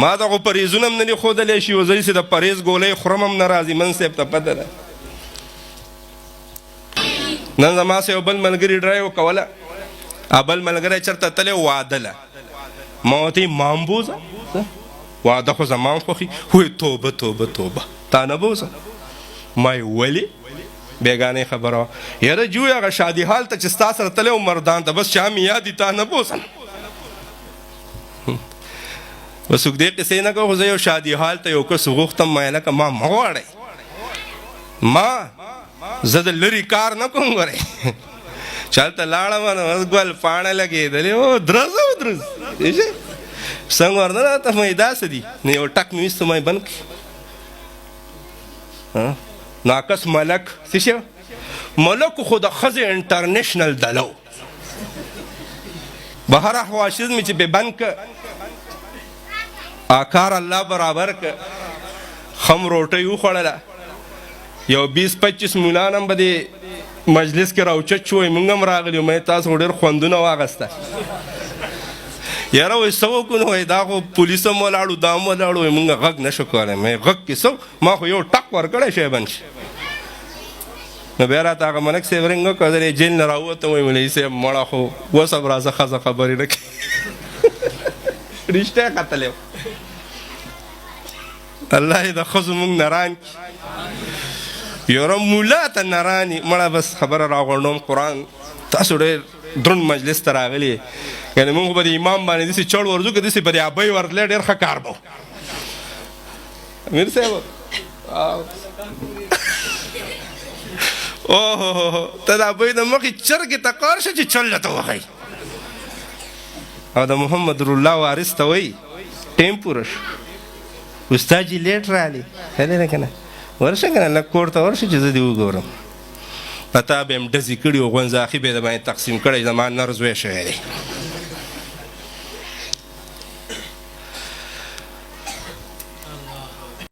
ما دغه پرهیزونه هم نه دي ښودلی شي، زه چې د پرهیز ګولۍ خورم هم نه راځي. من صاحب ته پته ده. نن زما سه یو بل ملګري ډرایو کوله، بل ملګری چېرته تللی واده له. ما ورته وایي ما هم بوځه، واده خو زما هم خوښي. وایي توبه توبه توبه تا نه بوځه. ما یې ولې؟ بیګانې خبره وه. یاره جوی هغه شادي حال ته چې ستا سره تللی و مردان ته، بس چا مې یاد دي تا نه بوځم. بس څوک دې قصې نه کوو، خو زه یو شادي حال ته یو کس غوښتم، ما لکه ما مه غواړئ، ما زه د لرې کار نه کوم. ګورئ چلته لاړم نو ګل پاڼه لګېدلې و، درز و درز څنګه ورنه راته مې داسې دي. نو یو ټک مې ویسته، ما یې بند کړي. ناقص ملک څه شی ملک خو د ښځې انټرنیشنل دلو. بهر احواشیز مې چې بې بند که کار الله برابر که. خم روټۍ وخوړله، یو 20-25 مولان هم به دې مجلس کې راوچت شوی، مونږ هم راغلي وو. مې تاسو خو ډېر خوندونه واخیسته. یاره وایي څه وکړو؟ نو وایي دا خو پولیس هم ولاړو، دا هم ولاړو. وایي مونږ غږ نه شو کولی. مې غږ کې څه، ما خو یو ټک ورکړی شی بند شي. نو بیا راته هغه ملک صاحب رنګ وکړ، زه یې جیل نه راووتم. وایي مولوي صاحب مړه خو وسب راځه ښځه خبرې نه کوي. رښتیا کتلی و. الله یې د ښځو مونږ نران کړي. یاره مولا ته نراني مړه. بس خبره راغونډوم. قرآن تاسو ډېر دروند مجلس ته راغلي، یعنې مونږ به د امام باندې داسې چړ ورځو که داسې به د ابۍ ورتلی، ډېر ښه کار به و. امیر صاحب اوهو ته د ابۍ د مخې چرګې ته کار شه چې چل ته وښئ. او د محمد الله وارث ته وایي ټیم پوره شو، استاد جي لیټ راغلی. ښه دی که نه؟ ورشه که نه لږ کور ته ورشه چې زه دې وګورم. په تا به یې هم ډزې کړي و، غونځاخي به یې د باندې تقسیم کړی، زما نر زوی شوی دی.